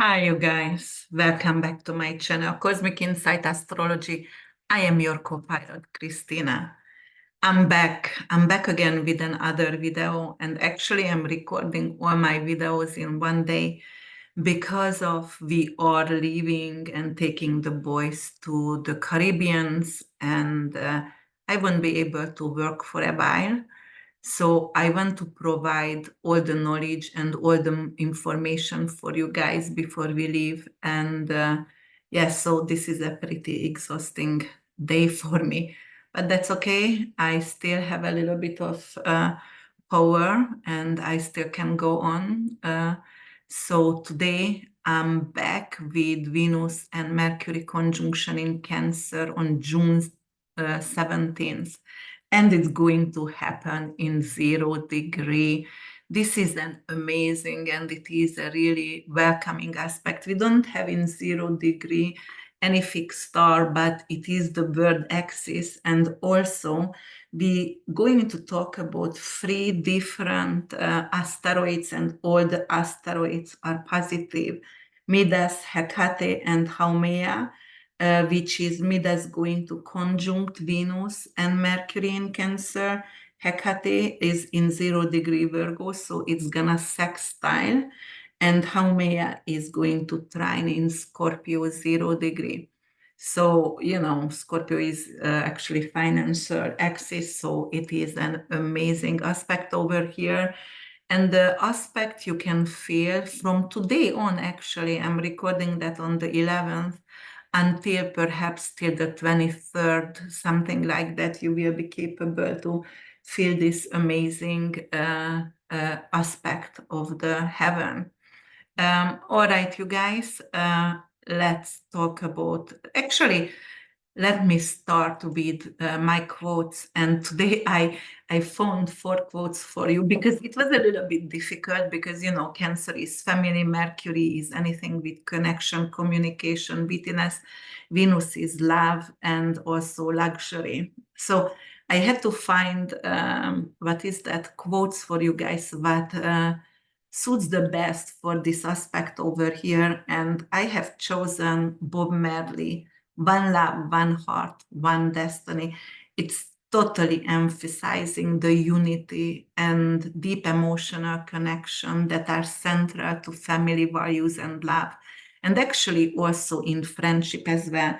Hi, you guys. Welcome back to my channel, Cosmic Insight Astrology. I am your co-pilot, Krisztina. I'm back. I'm back again with another video, and actually, I'm recording all my videos in one day because of we are leaving and taking the boys to the Caribbeans, and I won't be able to work for a while. So I want to provide all the knowledge and all the information for you guys before we leave. And yes, so this is a pretty exhausting day for me, but that's okay. I still have a little bit of power and I still can go on. So today I'm back with Venus and Mercury conjunction in Cancer on June 17th, and it's going to happen in 0 degree. This is an amazing and it is a really welcoming aspect. We don't have in 0 degree any fixed star, but it is the world axis. And also we going to talk about 3 different asteroids, and all the asteroids are positive: Midas, Hekate, and Haumea, which is Midas going to conjunct Venus and Mercury in Cancer. Hekate is in 0 degree Virgo, so it's gonna sextile. And Haumea is going to trine in Scorpio 0 degree. So, Scorpio is actually financial axis, so it is an amazing aspect over here. And the aspect you can feel from today on, actually, I'm recording that on the 11th, until perhaps till the 23rd, something like that, you will be capable to feel this amazing aspect of the heaven. All right, you guys, let's talk about, actually, let me start with my quotes. And today I found 4 quotes for you because it was a little bit difficult because, Cancer is family, Mercury is anything with connection, communication, wittiness, Venus is love, and also luxury. So I had to find, what is that, quotes for you guys, what suits the best for this aspect over here. And I have chosen Bob Marley, One Love, One Heart, One Destiny. It's totally emphasizing the unity and deep emotional connection that are central to family values and love, and actually also in friendship as well.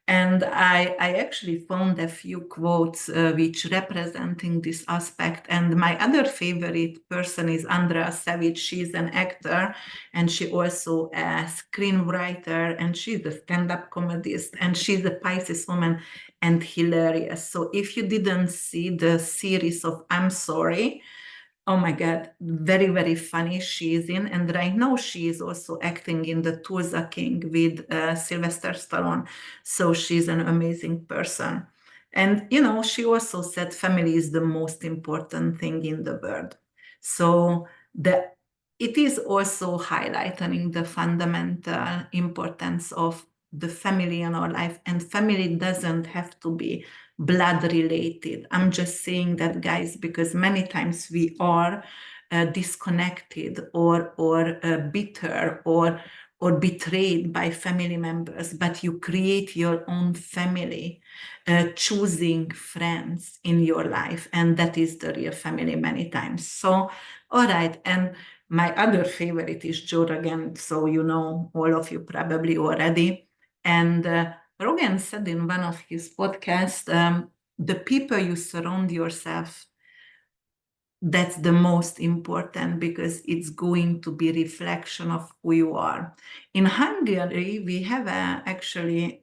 And I actually found a few quotes which representing this aspect. And my other favorite person is Andrea Savage. She's an actor and she also a screenwriter, and she's a stand-up comedist, and she's a Pisces woman and hilarious. So if you didn't see the series of I'm Sorry, oh my God, very, very funny she is in. And right now she is also acting in the Tulsa King with Sylvester Stallone. So she's an amazing person. And, she also said family is the most important thing in the world. So it is also highlighting the fundamental importance of the family in our life. And family doesn't have to be blood related. I'm just saying that, guys, because many times we are disconnected or bitter or betrayed by family members, but you create your own family, choosing friends in your life, and that is the real family many times. So, all right, and my other favorite is Joe Rogan, so all of you probably already. And Rogan said in one of his podcasts, the people you surround yourself, that's the most important because it's going to be reflection of who you are. In Hungary, we have actually,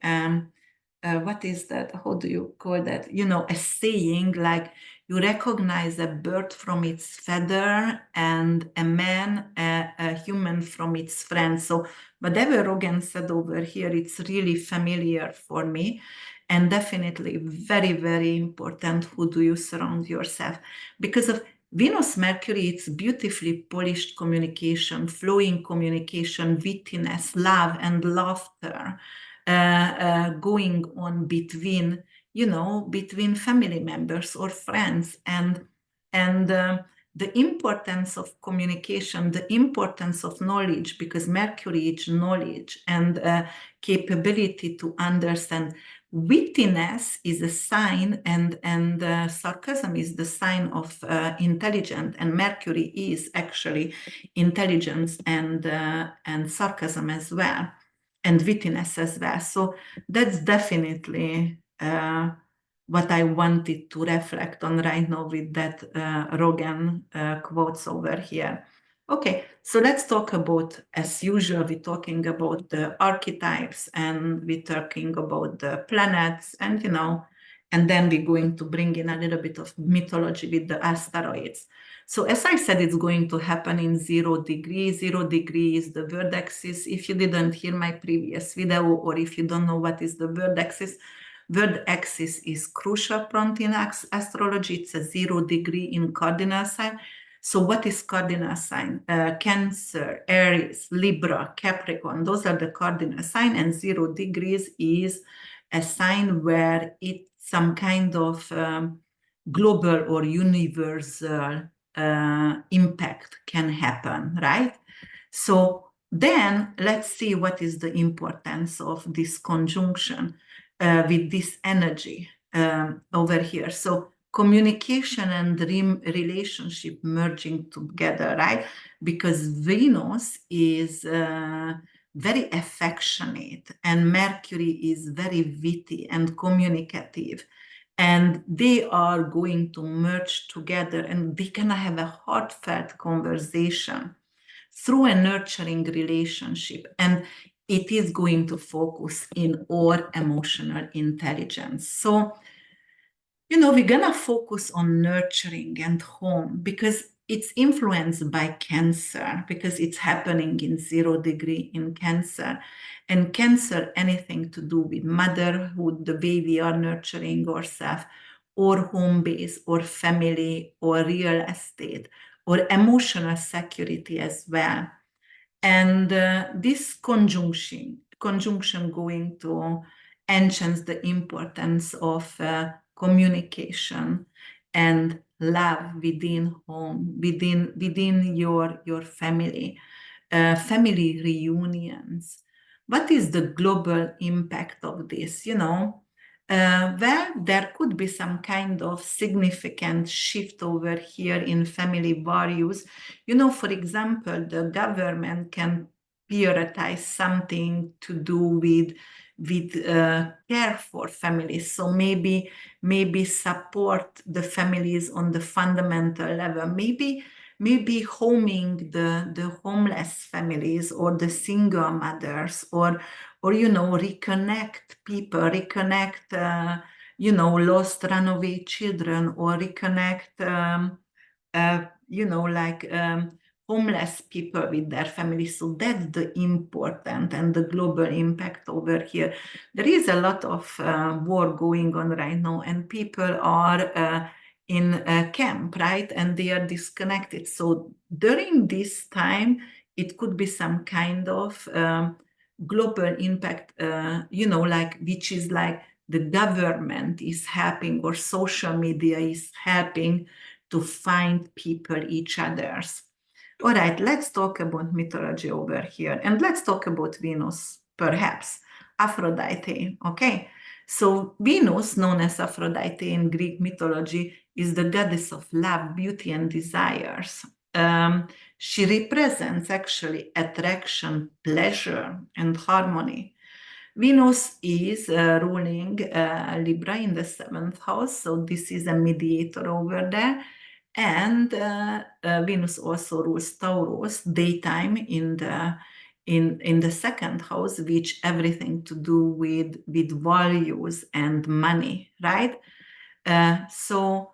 what is that? How do you call that? A saying like, you recognize a bird from its feather and a man, a human from its friend. So whatever Rogan said over here, it's really familiar for me. And definitely very, very important, who do you surround yourself? Because of Venus Mercury, it's beautifully polished communication, flowing communication, wittiness, love, and laughter going on between family members or friends. And the importance of communication, the importance of knowledge, because Mercury is knowledge and capability to understand. Wittiness is a sign, and sarcasm is the sign of intelligence, and Mercury is actually intelligence and sarcasm as well, and wittiness as well. So that's definitely what I wanted to reflect on right now with that Rogan quotes over here. Okay, so let's talk about, as usual, we're talking about the archetypes, and we're talking about the planets, and and then we're going to bring in a little bit of mythology with the asteroids. So as I said, it's going to happen in 0 degrees. 0 degrees, the word axis. If you didn't hear my previous video, or if you don't know what is the word axis is crucial point in astrology. It's a 0 degree in cardinal sign. So what is cardinal sign? Cancer, Aries, Libra, Capricorn, those are the cardinal sign, and 0 degrees is a sign where it's some kind of global or universal impact can happen, right? So then let's see what is the importance of this conjunction with this energy over here. So communication and relationship merging together, right? Because Venus is very affectionate, and Mercury is very witty and communicative. And they are going to merge together, and they can have a heartfelt conversation through a nurturing relationship. And it is going to focus in our emotional intelligence. So, we're going to focus on nurturing and home, because it's influenced by Cancer, because it's happening in 0 degree in Cancer. And Cancer, anything to do with motherhood, the way we are nurturing ourselves, or home base, or family, or real estate, or emotional security as well. And this conjunction going to enhance the importance of communication and love within home, within your family, family reunions. What is the global impact of this? Well, there could be some kind of significant shift over here in family values. For example, the government can prioritize something to do with care for families. So maybe support the families on the fundamental level. Maybe homing the homeless families, or the single mothers, or reconnect people, lost runaway children, or reconnect homeless people with their families. So that's the important and the global impact over here. There is a lot of war going on right now, and people are in a camp, right? And they are disconnected. So during this time, it could be some kind of global impact, which is like the government is helping, or social media is helping to find people each other's. All right, let's talk about mythology over here, and let's talk about Venus, perhaps. Aphrodite, okay? So Venus, known as Aphrodite in Greek mythology, is the goddess of love, beauty, and desires. She represents actually attraction, pleasure, and harmony. Venus is ruling Libra in the 7th house, so this is a mediator over there. And Venus also rules Taurus, daytime, in the 2nd house, which everything to do with values and money, right? So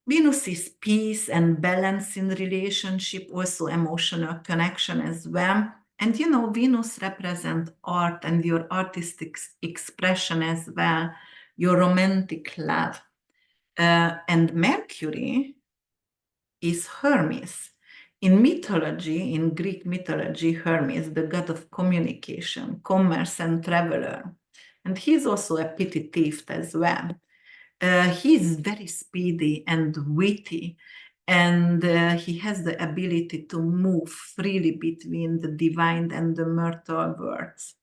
Venus is peace and balance in relationship, also emotional connection as well. And Venus represents art and your artistic expression as well, your romantic love. And Mercury is Hermes. In mythology, in Greek mythology, Hermes, the god of communication, commerce, and traveler. And he's also a petty thief as well. He's very speedy and witty, and he has the ability to move freely between the divine and the mortal worlds.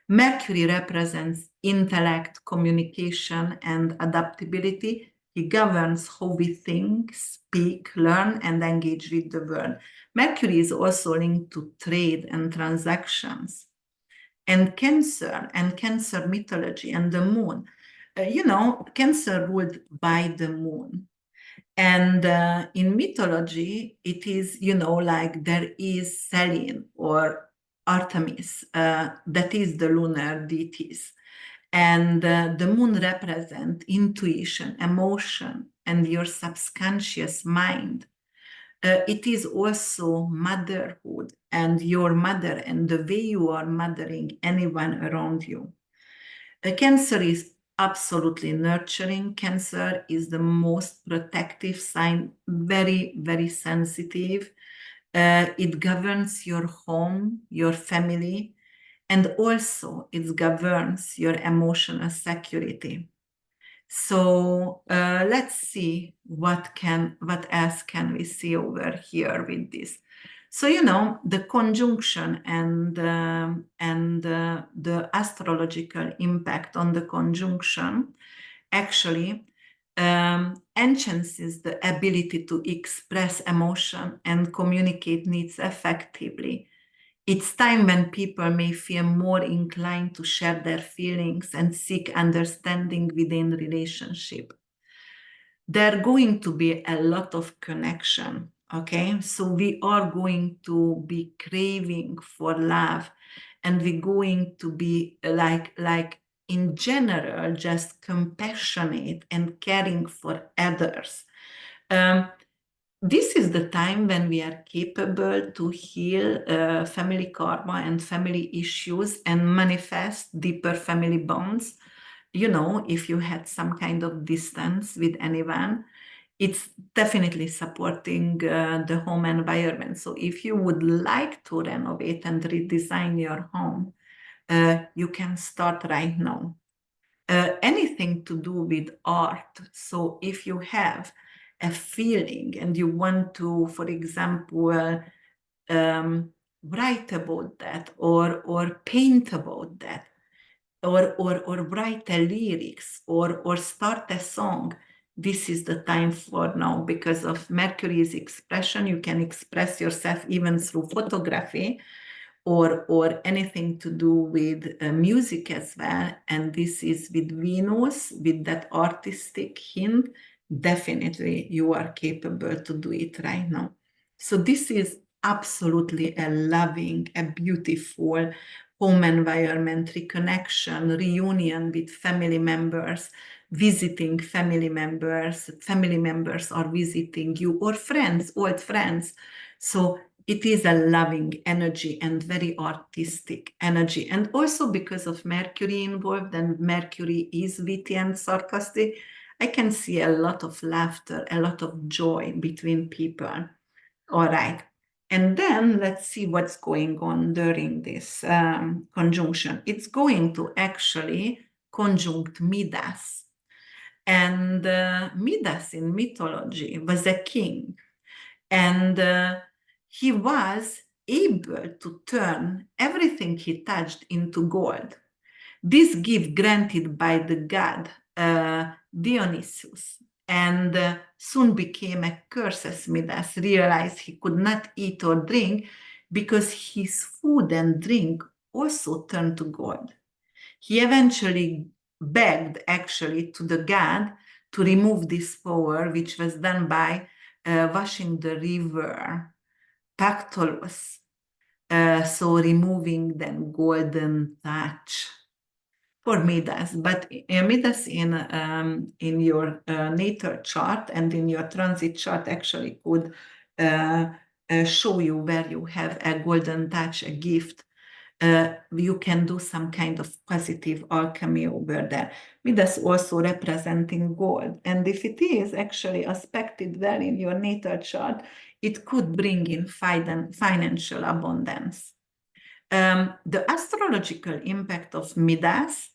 Mercury represents intellect, communication, and adaptability. He governs how we think, speak, learn, and engage with the world. Mercury is also linked to trade and transactions. And Cancer mythology and the moon. Cancer ruled by the moon. And in mythology, it is, like there is Selene or Artemis, that is the lunar deities. And the moon represents intuition, emotion, and your subconscious mind. It is also motherhood and your mother and the way you are mothering anyone around you. Cancer is absolutely nurturing. Cancer is the most protective sign, very, very sensitive. It governs your home, your family, and also it governs your emotional security. So let's see what else can we see over here with this. So the conjunction and the astrological impact on the conjunction actually enhances the ability to express emotion and communicate needs effectively. It's time when people may feel more inclined to share their feelings and seek understanding within relationship. There going to be a lot of connection, okay? So we are going to be craving for love, and we're going to be like in general, just compassionate and caring for others. This is the time when we are capable to heal family karma and family issues and manifest deeper family bonds. If you had some kind of distance with anyone, it's definitely supporting the home environment. So if you would like to renovate and redesign your home, you can start right now. Anything to do with art. So if you have a feeling and you want to, for example, write about that or paint about that, or write a lyrics or start a song, this is the time for now. Because of Mercury's expression, you can express yourself even through photography or anything to do with music as well. And this is with Venus, with that artistic hint. Definitely you are capable to do it right now. So this is absolutely a loving, a beautiful home environment, reconnection, reunion with family members, visiting family members are visiting you, or friends, old friends. So it is a loving energy and very artistic energy. And also because of Mercury involved, and Mercury is witty and sarcastic, I can see a lot of laughter, a lot of joy between people. All right. And then let's see what's going on during this conjunction. It's going to actually conjunct Midas. And Midas in mythology was a king. And he was able to turn everything he touched into gold. This gift granted by the god Dionysus, and soon became a curse as Midas realized he could not eat or drink because his food and drink also turned to gold. He eventually begged actually to the god to remove this power, which was done by washing the river Taurus, so removing the golden touch for Midas. But Midas in your natal chart and in your transit chart actually could show you where you have a golden touch, a gift. You can do some kind of positive alchemy over there. Midas also representing gold. And if it is actually aspected well in your natal chart, it could bring in financial abundance. The astrological impact of Midas,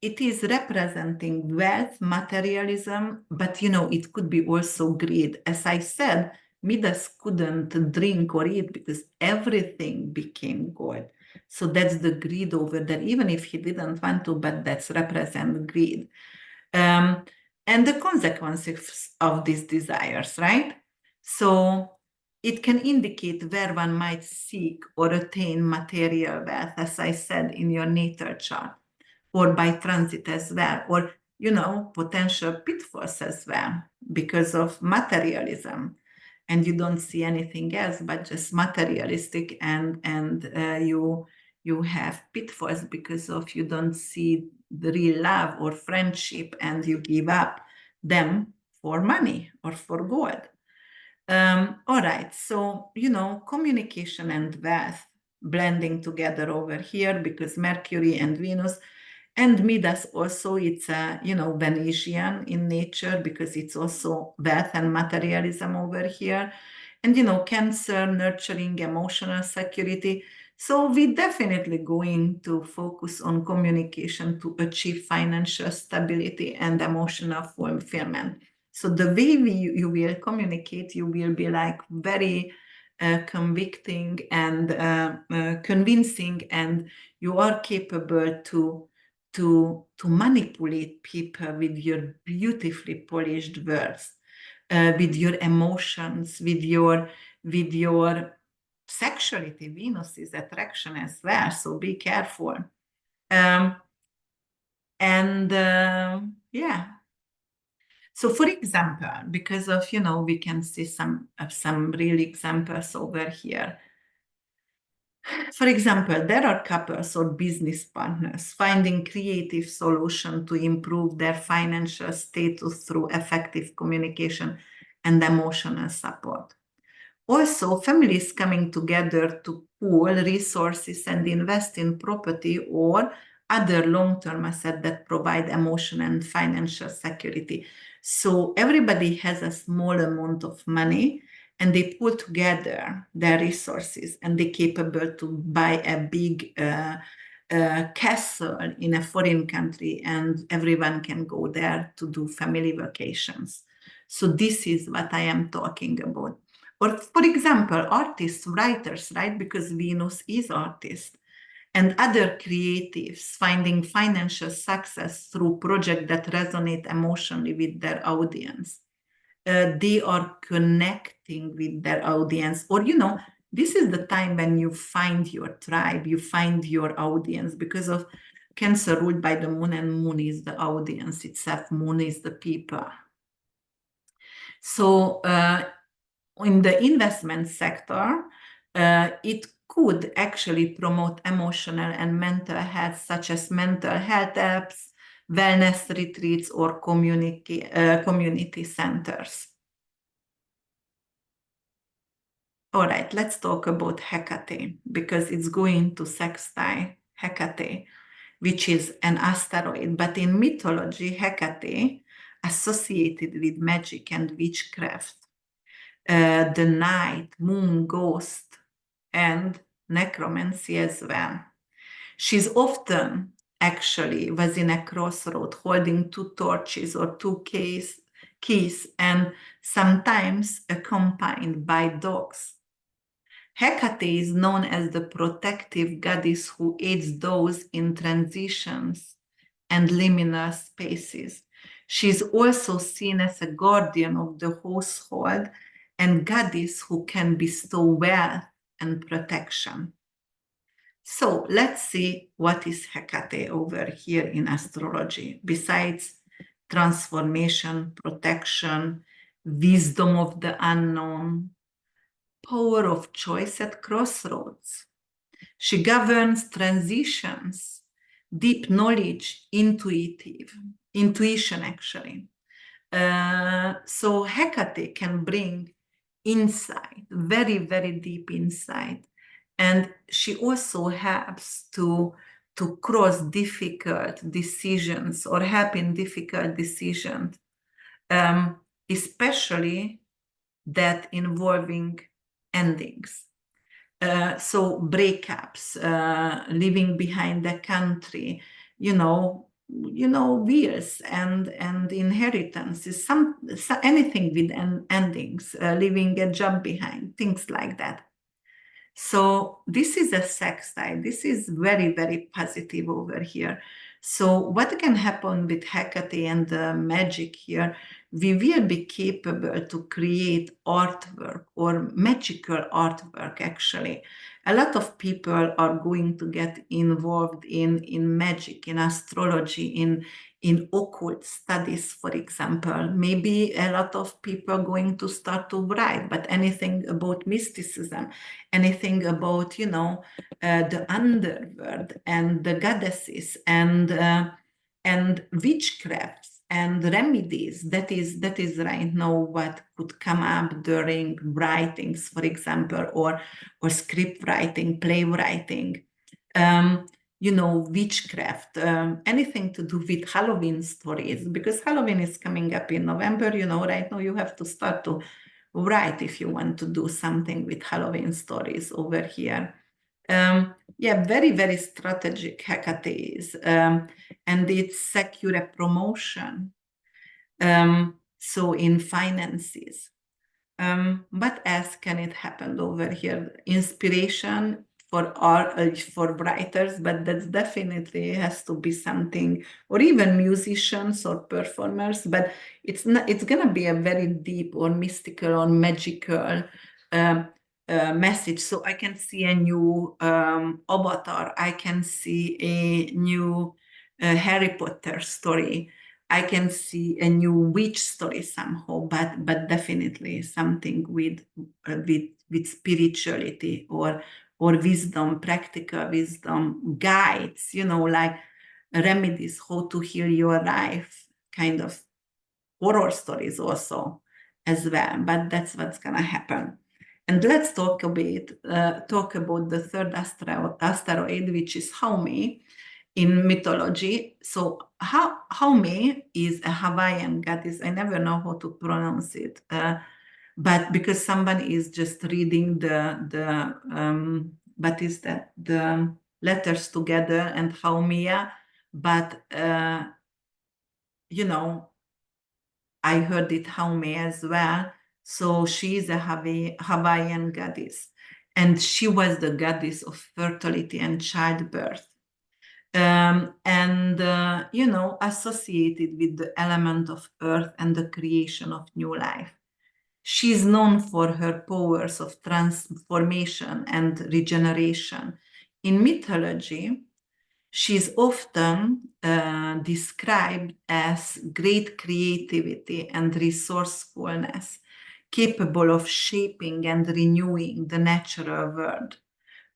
it is representing wealth, materialism, but it could be also greed. As I said, Midas couldn't drink or eat because everything became gold. So that's the greed over there, even if he didn't want to, but that's represent greed. And the consequences of these desires, right? So it can indicate where one might seek or attain material wealth, as I said, in your natal chart, or by transit as well, or potential pitfalls as well because of materialism, and you don't see anything else but just materialistic, and you have pitfalls because of you don't see the real love or friendship, and you give up them for money or for gold. All right, so communication and wealth blending together over here because Mercury and Venus. And Midas also, it's Venusian in nature because it's also wealth and materialism over here. And Cancer, nurturing emotional security. So we definitely going to focus on communication to achieve financial stability and emotional fulfillment. So the way you will communicate, you will be like very convicting and convincing, and you are capable to manipulate people with your beautifully polished words, with your emotions, with your sexuality. Venus is attraction as well, so be careful. And yeah. So, for example, because of we can see some real examples over here. For example, there are couples or business partners finding creative solutions to improve their financial status through effective communication and emotional support. Also, families coming together to pool resources and invest in property or other long-term assets that provide emotional and financial security. So everybody has a small amount of money, and they put together their resources, and they're capable to buy a big castle in a foreign country, and everyone can go there to do family vacations. So this is what I am talking about. Or, for example, artists, writers, right? Because Venus is artist. And other creatives finding financial success through projects that resonate emotionally with their audience. They are connecting with their audience. Or, this is the time when you find your tribe, you find your audience, because of Cancer ruled by the moon, and moon is the audience itself. Moon is the people. So, in the investment sector, it could actually promote emotional and mental health, such as mental health apps, wellness retreats, or community centers. All right, let's talk about Hekate, because it's going to sextile Hekate, which is an asteroid. But in mythology, Hekate associated with magic and witchcraft, the night, moon, ghost, and necromancy as well. She's often actually was in a crossroad holding two torches or two keys, and sometimes accompanied by dogs. Hekate is known as the protective goddess who aids those in transitions and liminal spaces. She's also seen as a guardian of the household and goddess who can bestow wealth and protection. So let's see what is Hekate over here in astrology. Besides transformation, protection, wisdom of the unknown, power of choice at crossroads. She governs transitions, deep knowledge, intuition actually. So Hekate can bring insight, very, very deep insight. And she also helps to cross difficult decisions or help in difficult decisions, especially that involving endings. So breakups, leaving behind the country, wills and inheritances, anything with endings, leaving a job behind, things like that. So this is a sextile. This is very, very positive over here. So what can happen with Hekate and the magic here? We will be capable to create artwork or magical artwork, actually. A lot of people are going to get involved in magic, in astrology, in occult studies, for example. Maybe a lot of people are going to start to write, but anything about mysticism, anything about, the underworld and the goddesses and witchcrafts and remedies, that is right now what could come up during writings, for example, or script writing, play writing. Witchcraft, anything to do with Halloween stories, because Halloween is coming up in November, right now you have to start to write if you want to do something with Halloween stories over here. Very, very strategic Hekate is, and it's secure a promotion. So in finances. What else can it happen over here? Inspiration for writers, but that definitely has to be something, or even musicians or performers, but it's gonna be a very deep or mystical or magical message. So I can see a new avatar, I can see a new Harry Potter story, I can see a new witch story somehow, but definitely something with spirituality or wisdom, practical wisdom, guides, like remedies, how to heal your life, kind of horror stories also as well. But that's what's gonna happen. And let's talk about the third asteroid, which is Hamumea in mythology. So Hamumea is a Hawaiian goddess. I never know how to pronounce it, but because someone is just reading the letters together and Hamumea, but I heard it Hamumea as well. So she is a Hawaiian goddess, and she was the goddess of fertility and childbirth. Associated with the element of earth and the creation of new life. She is known for her powers of transformation and regeneration. In mythology, she is often described as great creativity and resourcefulness, capable of shaping and renewing the natural world.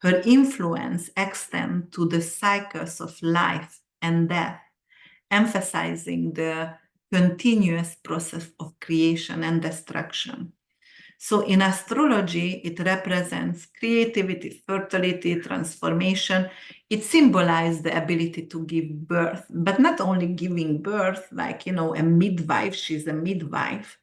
Her influence extends to the cycles of life and death, emphasizing the continuous process of creation and destruction. So in astrology, it represents creativity, fertility, transformation. It symbolizes the ability to give birth, but not only giving birth, like, a midwife, she's a midwife,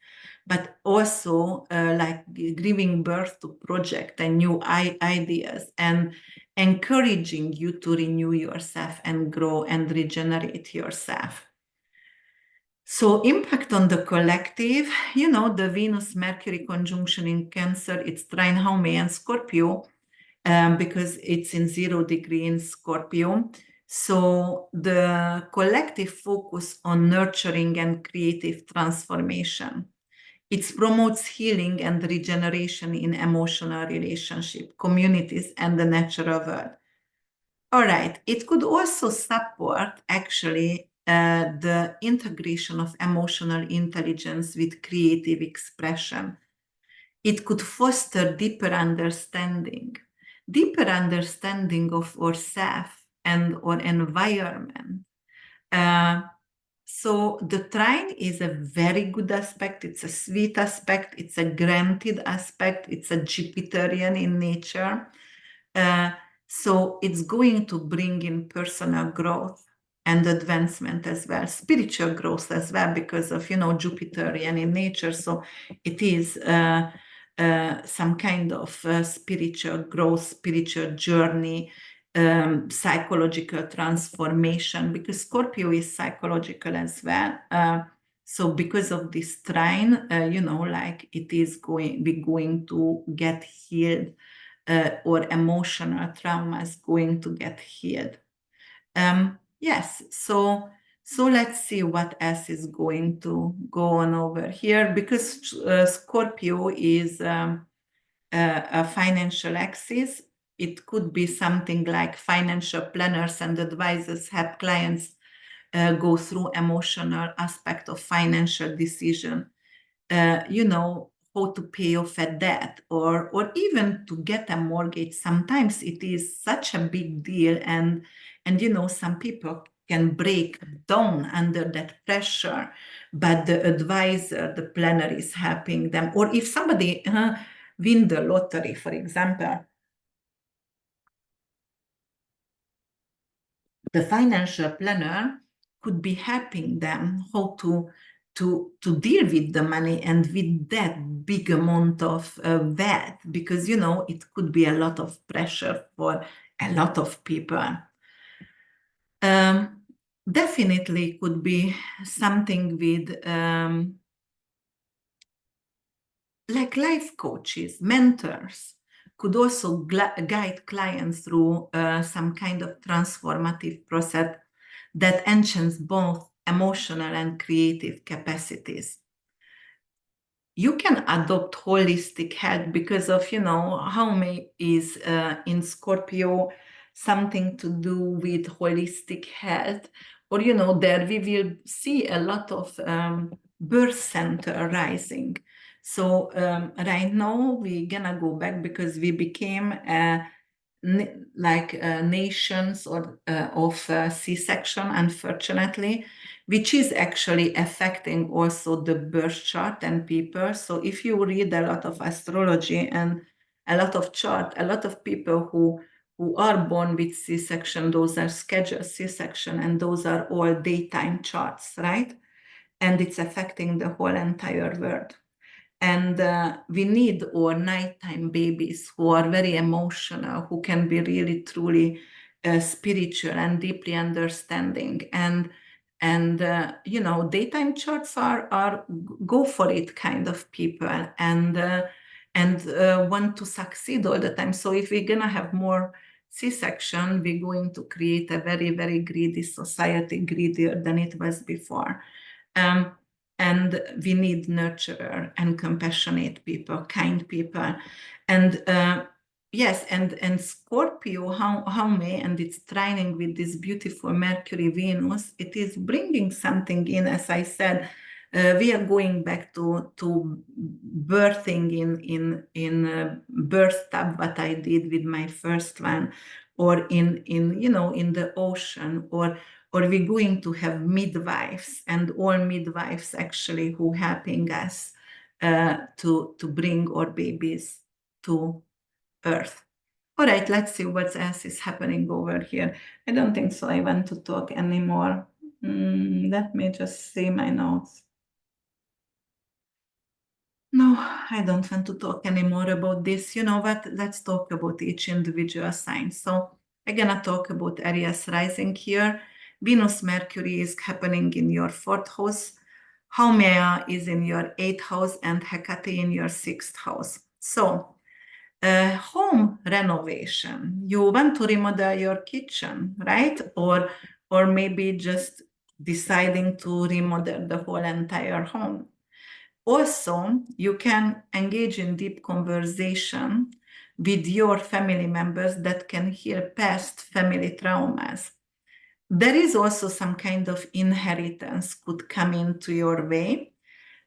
but also like giving birth to project and new ideas and encouraging you to renew yourself and grow and regenerate yourself. So impact on the collective, the Venus-Mercury conjunction in Cancer, it's trine Hamumea and Scorpio, because it's in 0 degree in Scorpio. So the collective focus on nurturing and creative transformation. It promotes healing and regeneration in emotional relationship, communities, and the natural world. All right, it could also support actually the integration of emotional intelligence with creative expression. It could foster deeper understanding of ourselves and our environment. So the trine is a very good aspect. It's a sweet aspect. It's a granted aspect. It's a Jupiterian in nature. So it's going to bring in personal growth and advancement as well, spiritual growth as well, because of, Jupiterian in nature. So it is some kind of spiritual growth, spiritual journey, psychological transformation, because Scorpio is psychological as well. So because of this trine, like it is going to get healed, or emotional trauma is going to get healed. Yes, so let's see what else is going to go on over here, because Scorpio is a financial axis. It could be something like financial planners and advisors help clients go through emotional aspect of financial decision. How to pay off a debt, or even to get a mortgage. Sometimes it is such a big deal, and some people can break down under that pressure, but the advisor, the planner, is helping them. Or if somebody win the lottery, for example, the financial planner could be helping them how to deal with the money and with that big amount of wealth, because it could be a lot of pressure for a lot of people. Definitely could be something with like life coaches, mentors could also guide clients through some kind of transformative process that enchants both emotional and creative capacities. You can adopt holistic health because of, Hamumea is in Scorpio, something to do with holistic health. Or, there we will see a lot of birth center rising. So right now we're gonna go back because we became nations of C-section, unfortunately, which is actually affecting also the birth chart and people. So if you read a lot of astrology and a lot of chart, a lot of people who are born with C-section, those are scheduled C-section, and those are all daytime charts, right? And it's affecting the whole entire world. And we need our nighttime babies who are very emotional, who can be really, truly spiritual and deeply understanding. And daytime charts are go for it kind of people, and want to succeed all the time. So if we're gonna have more C-section, we're going to create a very, very greedy society, greedier than it was before. And we need nurturer and compassionate people, kind people. And yes, and Scorpio, Hamumea, and it's trining with this beautiful Mercury Venus, it is bringing something in, as I said. We are going back to birthing in birth tub, what I did with my first one, or in the ocean, or we're going to have midwives, and all midwives actually who helping us to bring our babies to Earth. All right, let's see what else is happening over here. I don't think so I want to talk anymore. Let me just see my notes. No, I don't want to talk anymore about this. You know what? Let's talk about each individual sign. So I'm gonna talk about Aries rising here. Venus Mercury is happening in your 4th house. Hamumea is in your 8th house, and Hekate in your 6th house. So home renovation. You want to remodel your kitchen, right? Or maybe just deciding to remodel the whole entire home. Also, you can engage in deep conversation with your family members that can heal past family traumas. There is also some kind of inheritance could come into your way.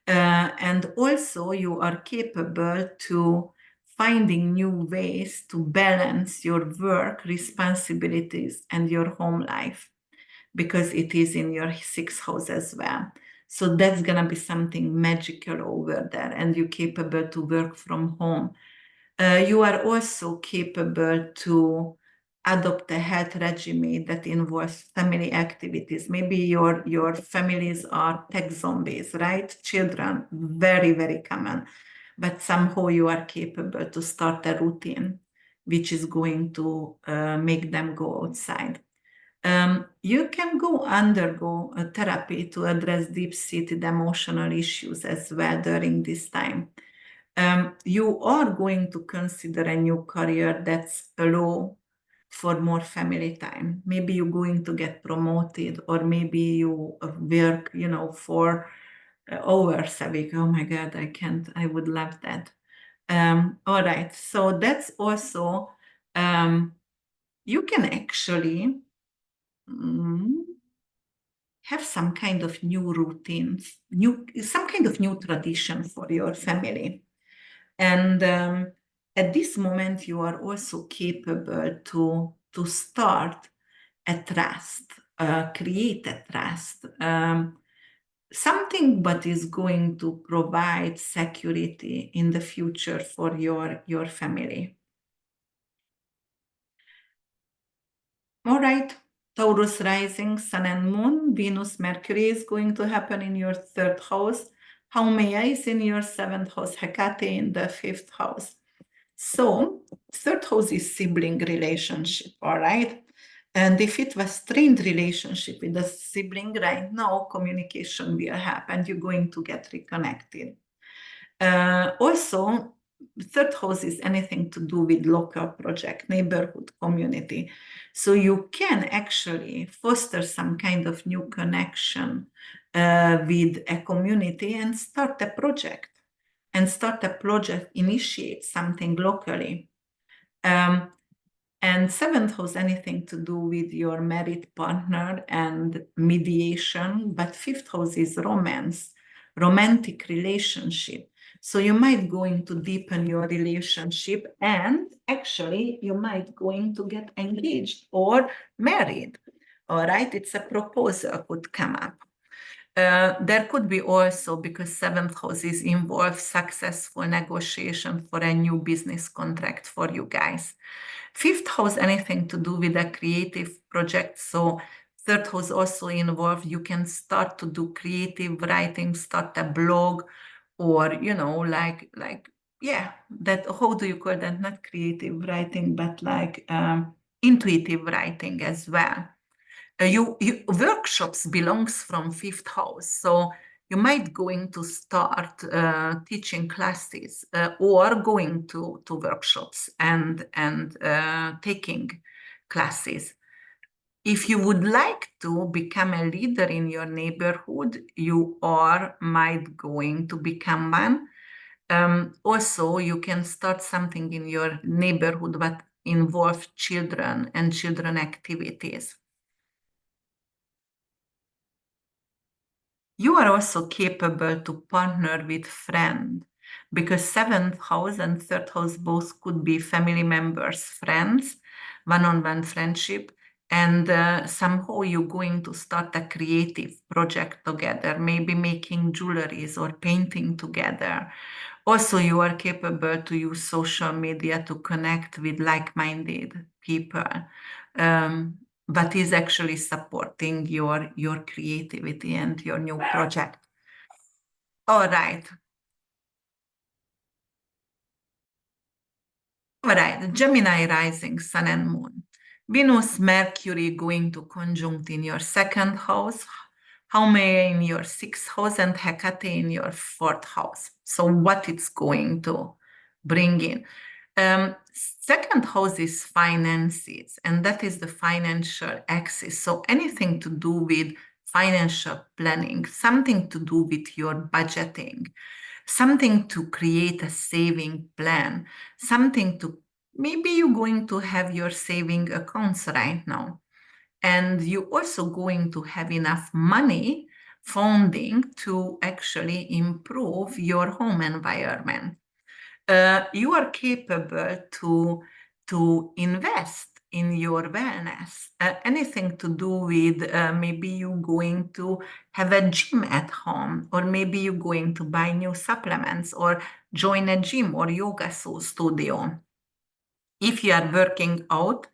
And also you are capable to finding new ways to balance your work responsibilities and your home life, because it is in your 6th house as well. So that's going to be something magical over there, and you're capable to work from home. You are also capable to adopt a health regime that involves family activities. Maybe your families are tech zombies, right? Children, very, very common. But somehow you are capable to start a routine. which is going to make them go outside. You can undergo a therapy to address deep-seated emotional issues as well during this time. You are going to consider a new career that's allow for more family time. Maybe you're going to get promoted, or maybe you work, for hours a week. Oh my God, I would love that. All right, so that's also, you can actually have some kind of new routines, some kind of new tradition for your family. And at this moment, you are also capable to start a trust, create a trust, something but is going to provide security in the future for your family. All right, Taurus rising, Sun and Moon, Venus, Mercury is going to happen in your 3rd house. Hamumea is in your 7th house, Hekate in the 5th house. So 3rd house is sibling relationship, all right? And if it was strained relationship with a sibling right now, communication will happen. You're going to get reconnected. Also, 3rd house is anything to do with local project, neighborhood, community. So you can actually foster some kind of new connection with a community and start a project. Initiate something locally. And 7th house, anything to do with your married partner and mediation, but 5th house is romance, romantic relationship. So you might going to deepen your relationship, and actually you might going to get engaged or married. All right, it's a proposal could come up. There could be also, because 7th house is involved, successful negotiation for a new business contract for you guys. 5th house, anything to do with a creative project. So 3rd house also involved. You can start to do creative writing, start a blog, or, that, how do you call that? Not creative writing, but like intuitive writing as well. Workshops belongs from 5th house, so you might going to start teaching classes or going to workshops and taking classes. If you would like to become a leader in your neighborhood, you might going to become one. Also, you can start something in your neighborhood that involve children and children activities. You are also capable to partner with friends, because 7th house and 3rd house both could be family members, friends, one-on-one friendship, and somehow you're going to start a creative project together, maybe making jewelries or painting together. Also, you are capable to use social media to connect with like-minded people. But is actually supporting your creativity and your new project. All right. All right, Gemini rising, Sun and Moon. Venus, Mercury going to conjunct in your 2nd house, Hamumea in your 6th house, and Hekate in your 4th house. So what it's going to bring in? 2nd house is finances, and that is the financial axis. So anything to do with financial planning, something to do with your budgeting, something to create a saving plan, something to, maybe you're going to have your saving accounts right now, and you're also going to have enough money funding to actually improve your home environment. You are capable to invest in your wellness, anything to do with maybe you going to have a gym at home, or maybe you're going to buy new supplements or join a gym or yoga studio. If you are working out,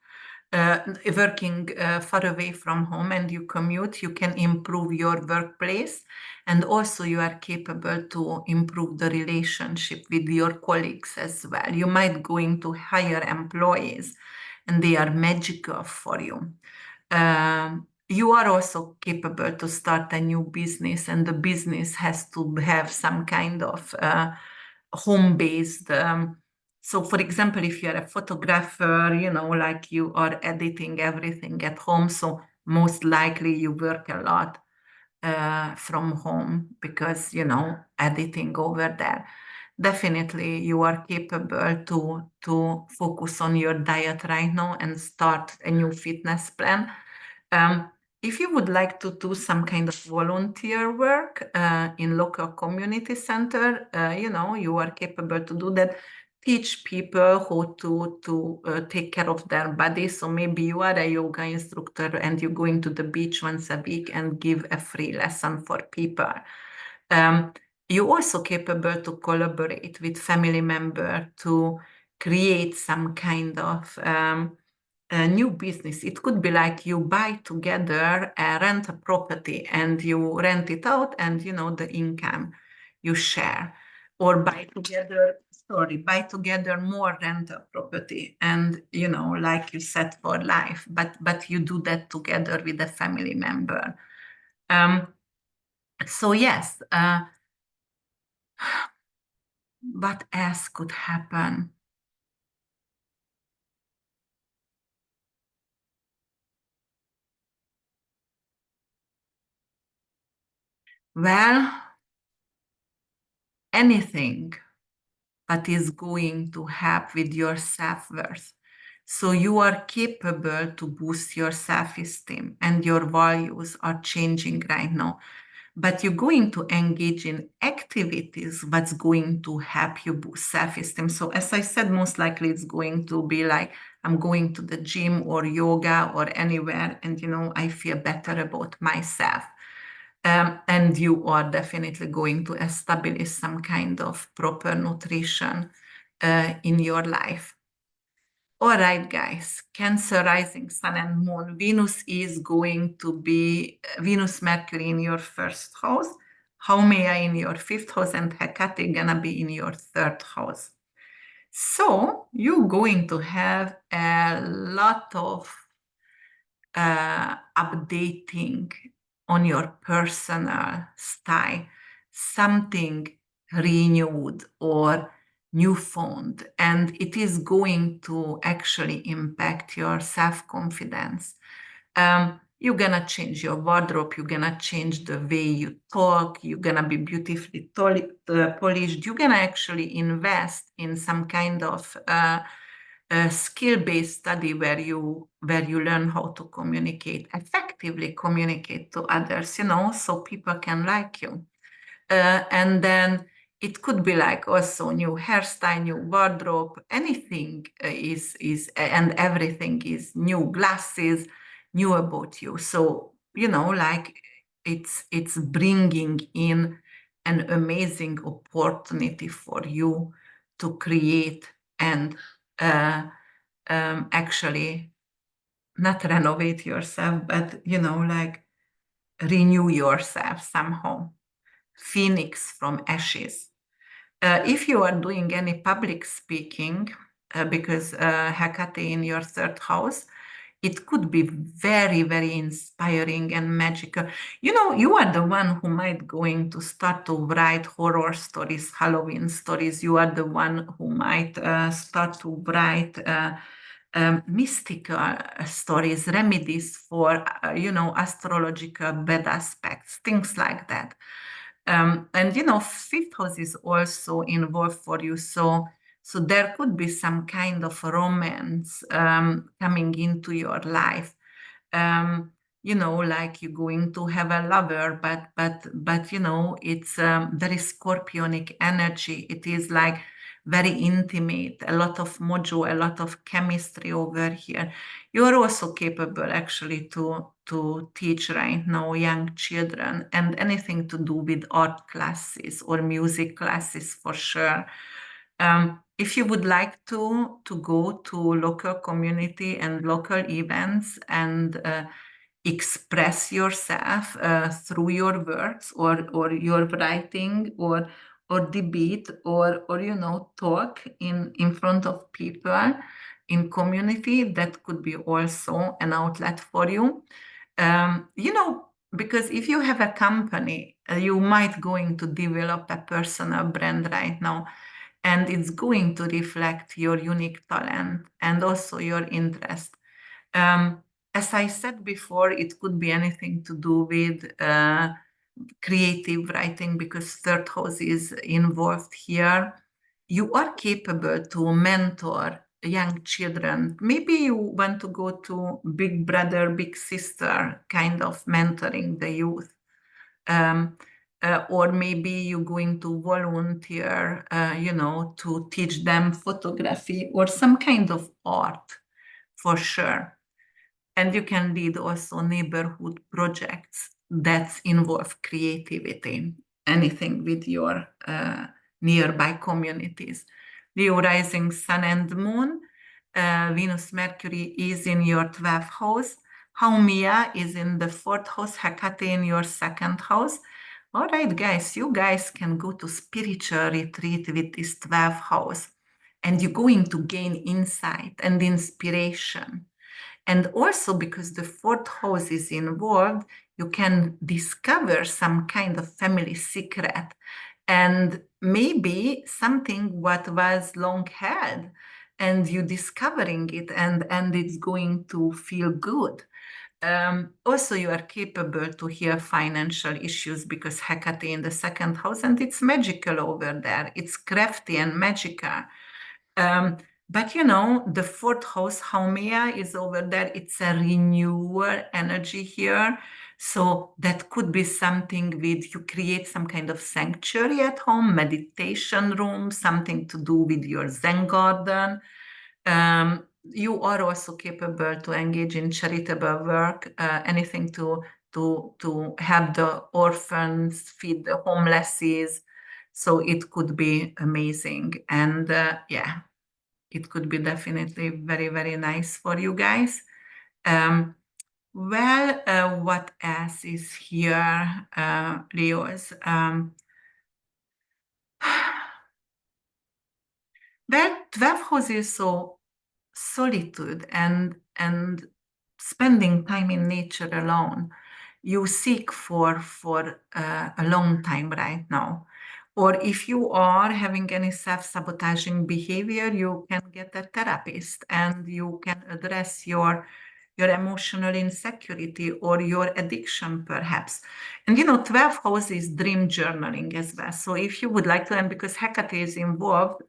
working far away from home and you commute, you can improve your workplace, and also you are capable to improve the relationship with your colleagues as well. You might going to hire employees and they are magical for you. You are also capable to start a new business, and the business has to have some kind of home-based. So, for example, if you're a photographer, like you are editing everything at home, so most likely you work a lot from home because, editing over there. Definitely, you are capable to focus on your diet right now and start a new fitness plan. Um, if you would like to do some kind of volunteer work in local community center, you are capable to do that. Teach people how to take care of their body. So maybe you are a yoga instructor and you're going to the beach once a week and give a free lesson for people. You're also capable to collaborate with family member to create some kind of a new business. It could be like you buy together, rent a property and you rent it out, and the income you share, or buy together more rental property, and like you said, for life, but you do that together with a family member. So yes, what else could happen? Well, anything that is going to help with your self-worth. So you are capable to boost your self-esteem, and your values are changing right now. But you're going to engage in activities that's going to help you boost self-esteem. So as I said, most likely it's going to be like, I'm going to the gym or yoga or anywhere, and I feel better about myself. And you are definitely going to establish some kind of proper nutrition in your life. All right, guys, Cancer rising, Sun and Moon. Venus is going to be Venus, Mercury in your first house, Haumea in your fifth house, and Hekate gonna be in your third house. So you're going to have a lot of updating on your personal style, something renewed or newfound, and it is going to actually impact your self-confidence. You're gonna change your wardrobe, you're gonna change the way you talk, you're gonna be beautifully polished, you're gonna actually invest in some kind of a skill-based study where you learn how to communicate effectively, communicate to others, so people can like you. And then it could be like also new hairstyle, new wardrobe, anything and everything is new, glasses, new about you. So, like it's bringing in an amazing opportunity for you to create and uh, actually not renovate yourself, but like renew yourself somehow. Phoenix from ashes. If you are doing any public speaking, because Hekate in your third house, it could be very, very inspiring and magical. You are the one who might going to start to write horror stories, Halloween stories. You are the one who might start to write mystical stories, remedies for, astrological bad aspects, things like that. And fifth house is also involved for you. So there could be some kind of romance coming into your life. Like you're going to have a lover, but it's very scorpionic energy. It is like very intimate, a lot of mojo, a lot of chemistry over here. You are also capable actually to teach right now young children, and anything to do with art classes or music classes for sure. If you would like to go to local community and local events and express yourself through your words or your writing or debate or talk in front of people in community, that could be also an outlet for you. Because if you have a company, you might going to develop a personal brand right now, and it's going to reflect your unique talent and also your interest. As I said before, it could be anything to do with creative writing, because third house is involved here. You are capable to mentor young children. Maybe you want to go to big brother, big sister kind of mentoring the youth. Um, or maybe you're going to volunteer, to teach them photography or some kind of art, for sure. And you can lead also neighborhood projects that involve creativity, anything with your nearby communities. Leo rising sun and moon, Venus, Mercury is in your 12th house. Hamumea is in the 4th house, Hekate in your 2nd house. All right, guys, you guys can go to spiritual retreat with this 12th house, and you're going to gain insight and inspiration. And also because the 4th house is involved, you can discover some kind of family secret and maybe something what was long held, and you discovering it, and it's going to feel good. Also, you are capable to hear financial issues because Hecate in the 2nd house, and it's magical over there. It's crafty and magical. But the 4th house, Haumea, is over there. It's a renewal energy here. So that could be something with you create some kind of sanctuary at home, meditation room, something to do with your Zen garden. You are also capable to engage in charitable work, anything to help the orphans, feed the homelesses. So it could be amazing. And yeah, it could be definitely very, very nice for you guys. What else is here, Leos? Well, 12 house is so solitude and spending time in nature alone. You seek for a long time right now. Or if you are having any self-sabotaging behavior, you can get a therapist and you can address your emotional insecurity or your addiction, perhaps. And 12 house is dream journaling as well. So if you would like to, and because Hecate is involved,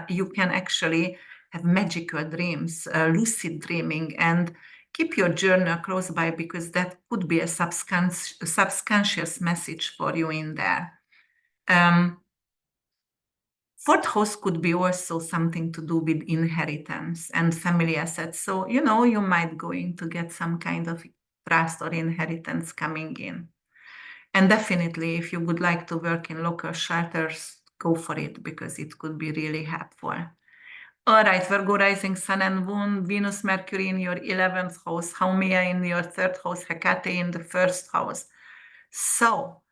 you can actually have magical dreams, lucid dreaming, and keep your journal close by, because that could be a subconscious message for you in there. Fourth house could be also something to do with inheritance and family assets. So, you might going to get some kind of trust or inheritance coming in. And definitely, if you would like to work in local shelters, go for it, because it could be really helpful. All right, Virgo rising sun and moon, Venus, Mercury in your 11th house, Haumea in your 3rd house, Hecate in the 1st house. So,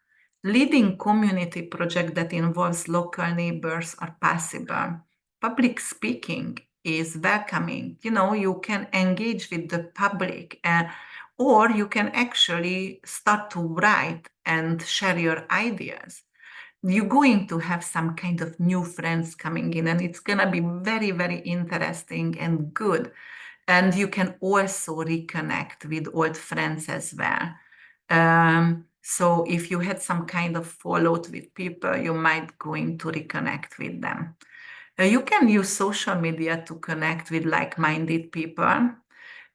leading community project that involves local neighbors are possible. Public speaking is welcoming. You can engage with the public, or you can actually start to write and share your ideas. You're going to have some kind of new friends coming in, and it's going to be very, very interesting and good. And you can also reconnect with old friends as well. So if you had some kind of fallout with people, you might going to reconnect with them. You can use social media to connect with like-minded people.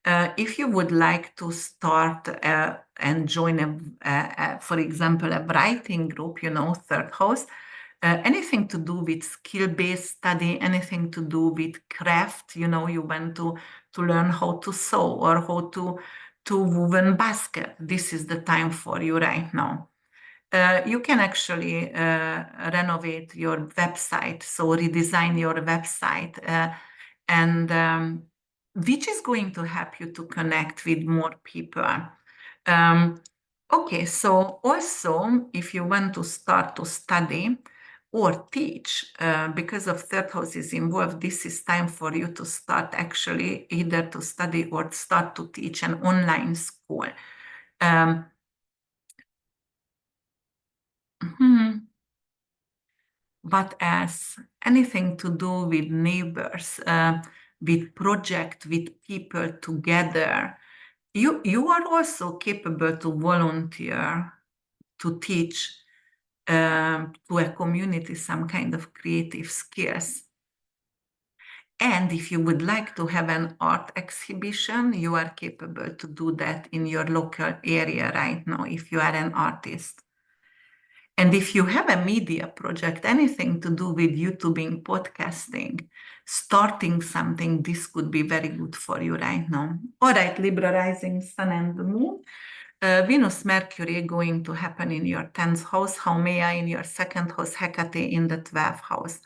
If you would like to start and join for example, a writing group, 3rd house, anything to do with skill-based study, anything to do with craft, you want to learn how to sew or how to woven basket. This is the time for you right now. You can actually renovate your website, so redesign your website, and which is going to help you to connect with more people. Okay, so also if you want to start to study or teach, because of third house is involved, this is time for you to start actually either to study or start to teach an online school. What else? Anything to do with neighbors, with project, with people together. You are also capable to volunteer, to teach to a community some kind of creative skills. And if you would like to have an art exhibition, you are capable to do that in your local area right now if you are an artist. And if you have a media project, anything to do with YouTubing, podcasting, starting something, this could be very good for you right now. All right, Libra rising, sun and the moon. Venus, Mercury going to happen in your 10th house, Hamumea in your 2nd house, Hekate in the 12th house.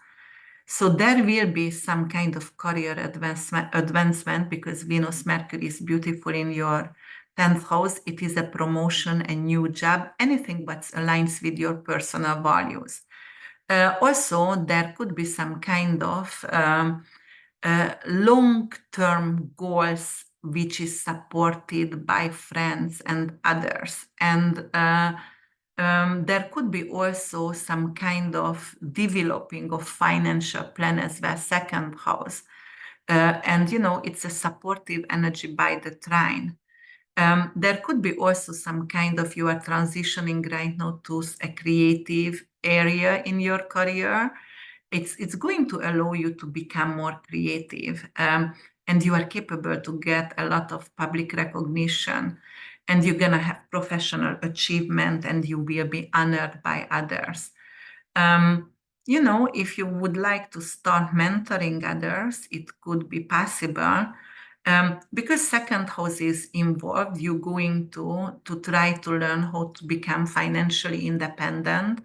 So there will be some kind of career advancement because Venus, Mercury is beautiful in your 10th house. It is a promotion, a new job, anything that aligns with your personal values. Also, there could be some kind of long-term goals which is supported by friends and others. And there could be also some kind of developing of financial plan as well, 2nd house. And, it's a supportive energy by the trine. There could be also some kind of you are transitioning right now to a creative area in your career. It's going to allow you to become more creative, and you are capable to get a lot of public recognition, and you're going to have professional achievement, and you will be honored by others. If you would like to start mentoring others, it could be possible. Because 2nd house is involved, you're going to try to learn how to become financially independent.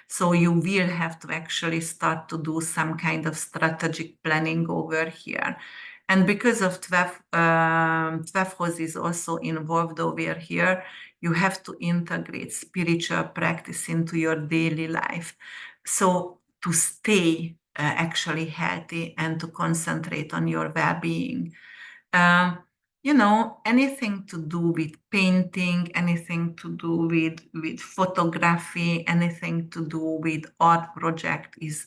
So you will have to actually start to do some kind of strategic planning over here. And because of 12th house is also involved over here, you have to integrate spiritual practice into your daily life. So to stay actually healthy and to concentrate on your well-being. Anything to do with painting, anything to do with photography, anything to do with art project is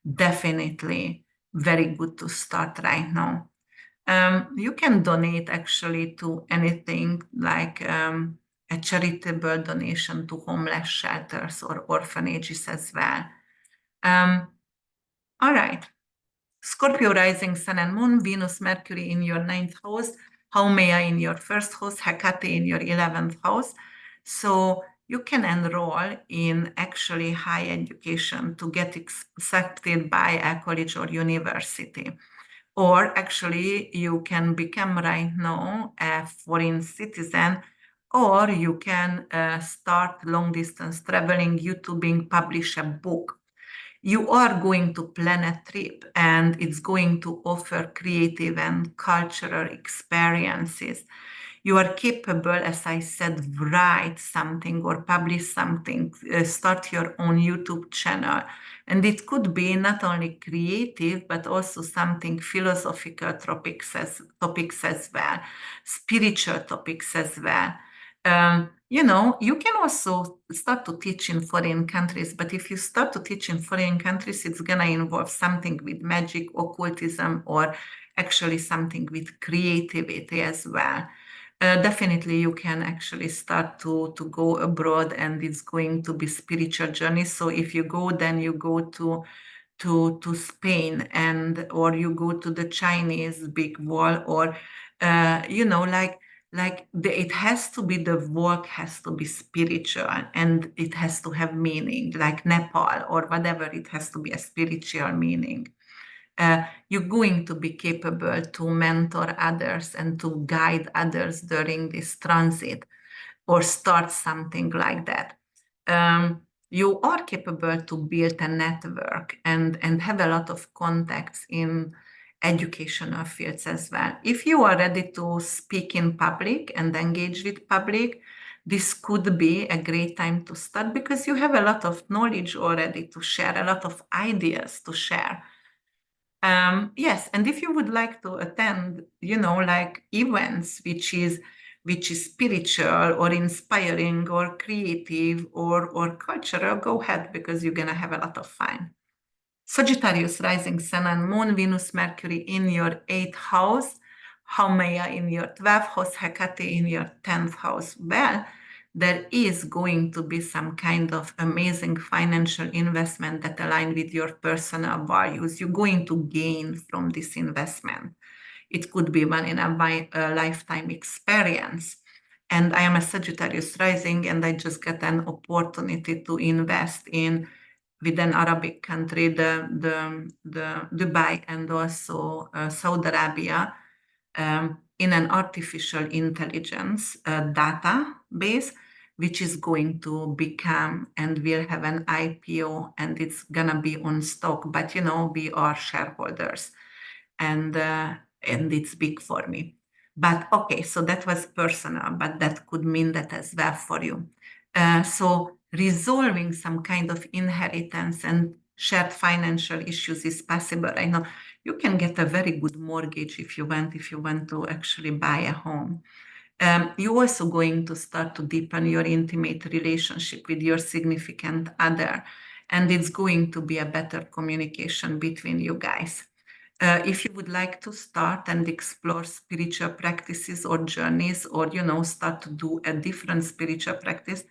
definitely very good to start right now. You can donate actually to anything like a charitable donation to homeless shelters or orphanages as well. All right. Scorpio rising, sun and moon, Venus, Mercury in your 9th house, Haumea in your 1st house, Hekate in your 11th house. So you can enroll in actually high education to get accepted by a college or university. Or actually you can become right now a foreign citizen, or you can start long distance traveling, YouTubing, publish a book. You are going to plan a trip and it's going to offer creative and cultural experiences. You are capable, as I said, write something or publish something, start your own YouTube channel. And it could be not only creative, but also something philosophical topics as well, spiritual topics as well. You can also start to teach in foreign countries, but if you start to teach in foreign countries, it's going to involve something with magic, occultism, or actually something with creativity as well. Definitely, you can actually start to go abroad, and it's going to be spiritual journey. So if you go, then you go to Spain, or you go to the Chinese big wall, or it has to be, the work has to be spiritual and it has to have meaning, like Nepal or whatever, it has to be a spiritual meaning. You're going to be capable to mentor others and to guide others during this transit or start something like that. You are capable to build a network and have a lot of contacts in educational fields as well. If you are ready to speak in public and engage with public, this could be a great time to start because you have a lot of knowledge already to share, a lot of ideas to share. Yes, and if you would like to attend, like events which is spiritual or inspiring or creative or cultural, go ahead because you're gonna have a lot of fun. Sagittarius rising sun and moon, Venus, Mercury in your 8th house, Hamumea in your 12th house, Hekate in your 10th house. Well, there is going to be some kind of amazing financial investment that align with your personal values. You're going to gain from this investment. It could be one in a lifetime experience. And I am a Sagittarius rising, and I just get an opportunity to invest in with an Arabic country, the Dubai and also Saudi Arabia, in an artificial intelligence database, which is going to become and will have an IPO, and it's gonna be on stock. But we are shareholders, and it's big for me. But okay, so that was personal, but that could mean that as well for you. So resolving some kind of inheritance and shared financial issues is possible. I know you can get a very good mortgage if you want to actually buy a home. You're also going to start to deepen your intimate relationship with your significant other, and it's going to be a better communication between you guys. If you would like to start and explore spiritual practices or journeys, or start to do a different spiritual practice,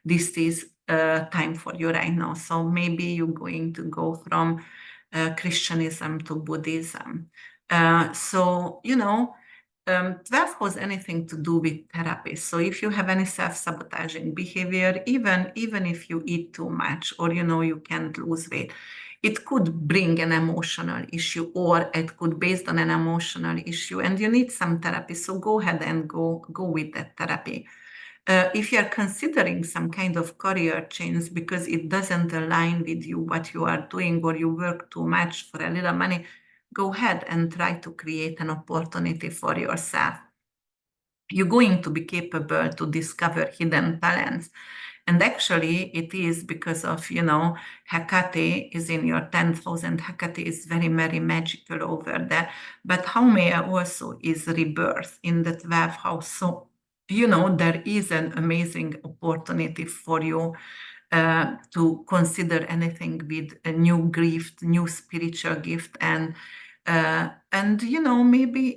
this is time for you right now. So maybe you're going to go from Christianism to Buddhism. 12 has anything to do with therapy. So if you have any self-sabotaging behavior, even if you eat too much or you can't lose weight, it could bring an emotional issue, or it could based on an emotional issue, and you need some therapy. So go ahead and go with that therapy. If you're considering some kind of career change because it doesn't align with you, what you are doing, or you work too much for a little money, go ahead and try to create an opportunity for yourself. You're going to be capable to discover hidden talents. And actually, it is because of, Hekate is in your 10th house, and Hekate is very, very magical over there. But Haumea also is rebirth in the 12th house. So, there is an amazing opportunity for you to consider anything with a new gift, new spiritual gift, and maybe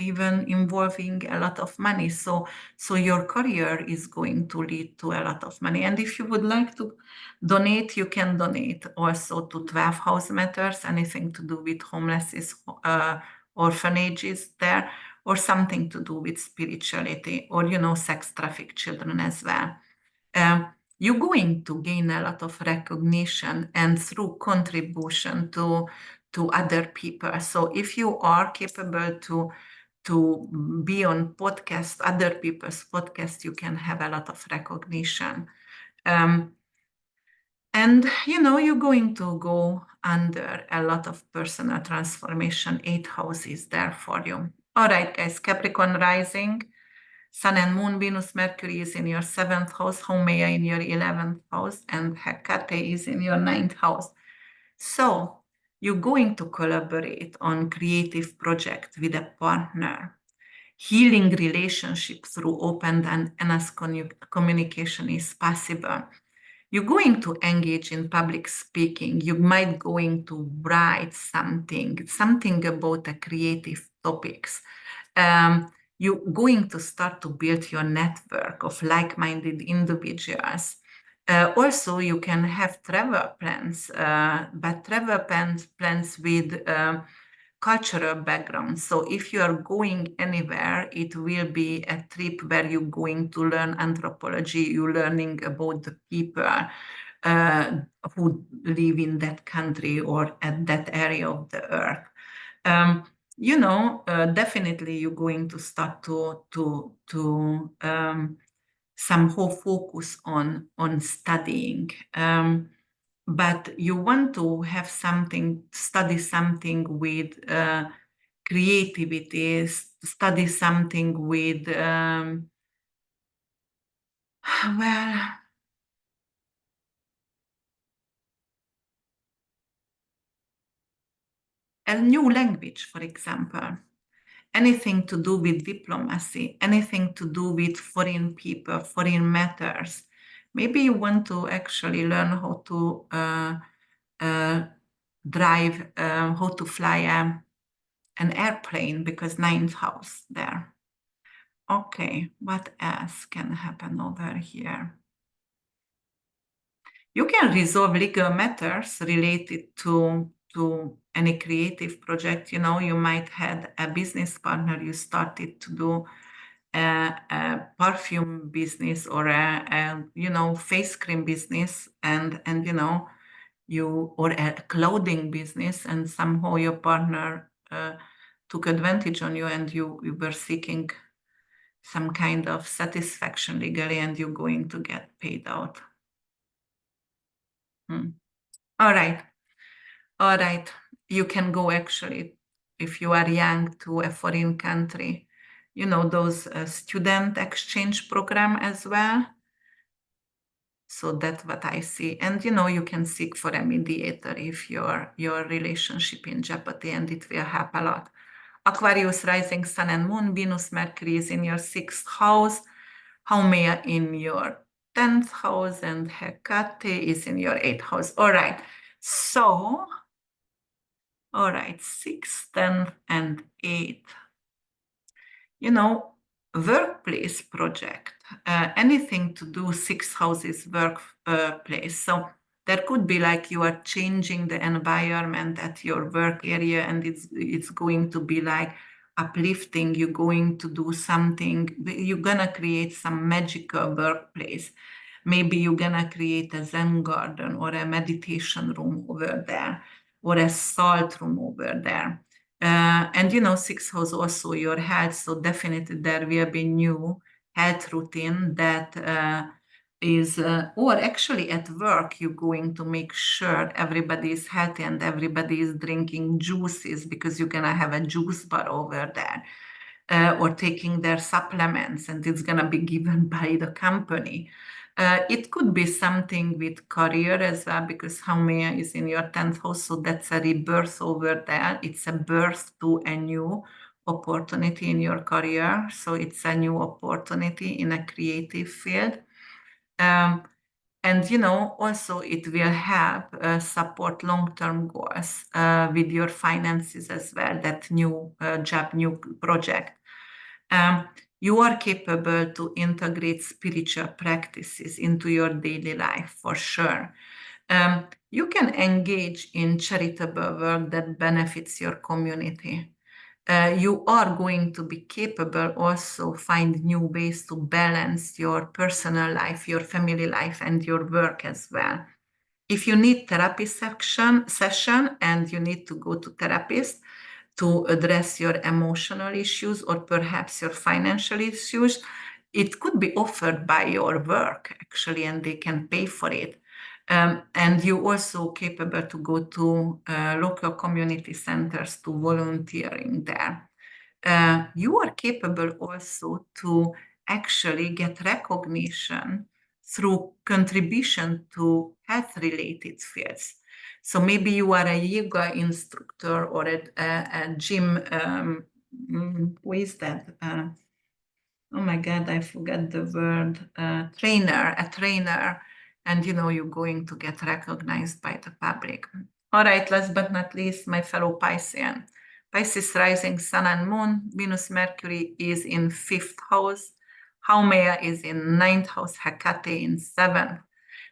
even involving a lot of money. So your career is going to lead to a lot of money. And if you would like to donate, you can donate also to 12 House Matters, anything to do with homeless orphanages there, or something to do with spirituality, or sex trafficked children as well. You're going to gain a lot of recognition and through contribution to other people. So if you are capable to be on podcast, other people's podcast, you can have a lot of recognition. And you're going to go under a lot of personal transformation. 8th house is there for you. All right, guys, Capricorn rising, Sun and Moon, Venus, Mercury is in your 7th house, Haumea in your 11th house, and Hekate is in your 9th house. So you're going to collaborate on creative project with a partner. Healing relationship through open and honest communication is possible. You're going to engage in public speaking. You might going to write something about the creative topics. You're going to start to build your network of like-minded individuals. Also, you can have travel plans, but travel plans with cultural background. So if you are going anywhere, it will be a trip where you're going to learn anthropology, you're learning about the people who live in that country or at that area of the earth. Definitely you're going to start to somehow focus on studying. But you want to have something, study something with creativity, study something with, well, a new language, for example. Anything to do with diplomacy, anything to do with foreign people, foreign matters. Maybe you want to actually learn how to drive, how to fly an airplane, because ninth house there. Okay, what else can happen over here? You can resolve legal matters related to any creative project. You know, you might have a business partner, you started to do a perfume business or a you know, face cream business, and you know, you, or a clothing business, and somehow your partner took advantage on you, and you were seeking some kind of satisfaction legally, and you're going to get paid out. All right. All right. You can go actually, if you are young, to a foreign country. You know, those student exchange program as well. So that's what I see. And, you know, you can seek for a mediator if your relationship in jeopardy, and it will help a lot. Aquarius, rising sun and moon, Venus, Mercury is in your 6th house, Hamumea in your 10th house, and Hekate is in your 8th house. All right. So, all right, 6th, 10th, and 8th. You know, workplace project, anything to do 6 houses workplace. So there could be like you are changing the environment at your work area, and it's going to be like uplifting. You're going to do something, you're gonna create some magical workplace. Maybe you're gonna create a Zen garden or a meditation room over there, or a salt room over there. And you know, 6th house also your health, so definitely there will be new health routine that is, or actually at work, you're going to make sure everybody is healthy and everybody is drinking juices, because you're gonna have a juice bar over there, or taking their supplements, and it's gonna be given by the company. It could be something with career as well, because Hamumea is in your 10th house, so that's a rebirth over there. It's a birth to a new opportunity in your career. So it's a new opportunity in a creative field. And, you know, also it will help support long-term goals with your finances as well, that new job, new project. You are capable to integrate spiritual practices into your daily life, for sure. You can engage in charitable work that benefits your community. You are going to be capable also find new ways to balance your personal life, your family life, and your work as well. If you need therapy session and you need to go to therapist to address your emotional issues or perhaps your financial issues, it could be offered by your work actually, and they can pay for it. And you also capable to go to local community centers to volunteering there. You are capable also to actually get recognition through contribution to health-related fields. So maybe you are a yoga instructor or a gym, who is that? Oh my God, I forgot the word, a trainer, and you know, you're going to get recognized by the public. All right, last but not least, my fellow Piscean. Pisces, rising sun and moon, Venus, Mercury is in 5th house, Haumea is in 9th house, Hekate in 7th.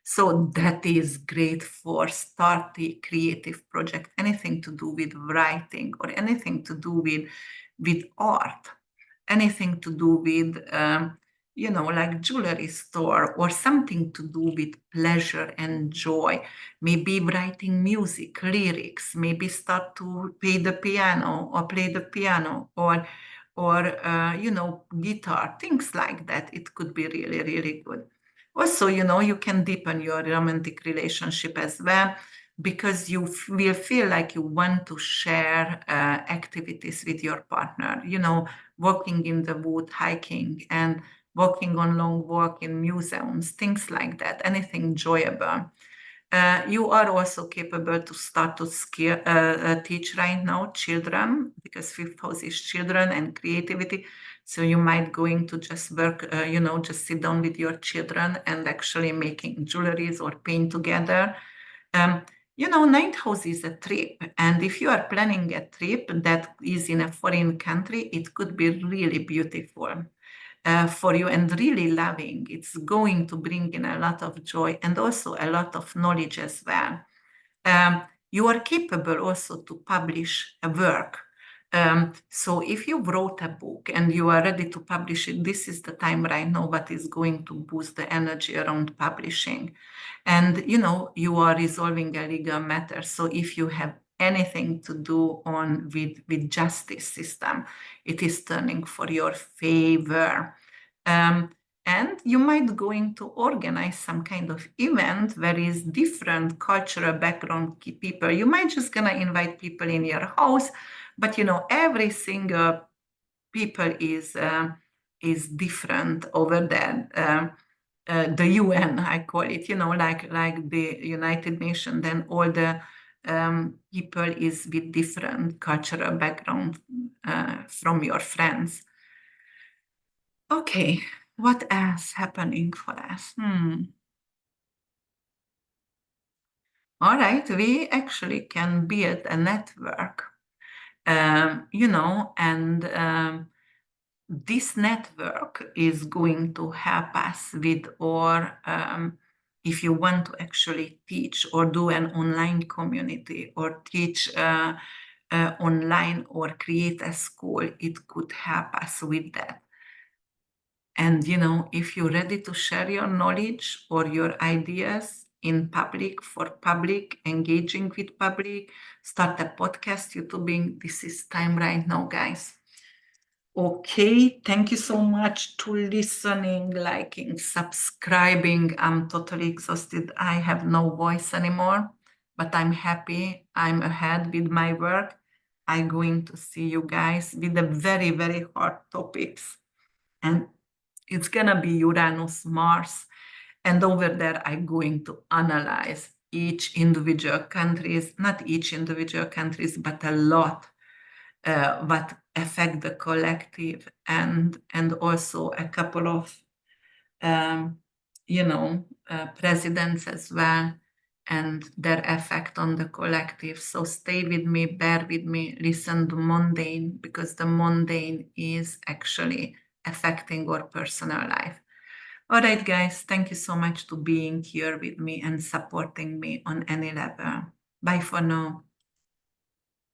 So that is great for starting creative project, anything to do with writing or anything to do with art, anything to do with, you know, like jewelry store, or something to do with pleasure and joy. Maybe writing music, lyrics, maybe start to play the piano, or or guitar, things like that. It could be really, really good. Also, you can deepen your romantic relationship as well, because you will feel like you want to share activities with your partner, walking in the wood, hiking, and walking on long walk in museums, things like that, anything enjoyable. You are also capable to start to teach right now children, because fifth house is children and creativity. So you might going to just work, just sit down with your children and actually making jewelries or paint together. Ninth house is a trip. And if you are planning a trip that is in a foreign country, it could be really beautiful for you and really loving. It's going to bring in a lot of joy and also a lot of knowledge as well. You are capable also to publish a work. So if you wrote a book and you are ready to publish it, this is the time right now what is going to boost the energy around publishing. And, you are resolving a legal matter. So if you have anything to do with justice system, it is turning for your favor. And you might going to organize some kind of event where is different cultural background people. You might just gonna invite people in your house, but every single people is different over there. The UN, I call it, like the United Nations, then all the people is with different cultural background from your friends. Okay, what else happening for us? All right, we actually can build a network, and this network is going to help us with, or if you want to actually teach or do an online community or teach online or create a school, it could help us with that. And, if you're ready to share your knowledge or your ideas in public, for public, engaging with public, start a podcast, YouTubing, this is time right now, guys. Okay, thank you so much to listening, liking, subscribing. I'm totally exhausted. I have no voice anymore, but I'm happy. I'm ahead with my work. I'm going to see you guys with the very, very hard topics. And it's going to be Uranus, Mars. And over there, I'm going to analyze each individual countries, not each individual countries, but a lot what affect the collective, and also a couple of, presidents as well, and their effect on the collective. So stay with me, bear with me, listen to mundane, because the mundane is actually affecting our personal life. All right, guys, thank you so much to being here with me and supporting me on any level. Bye for now.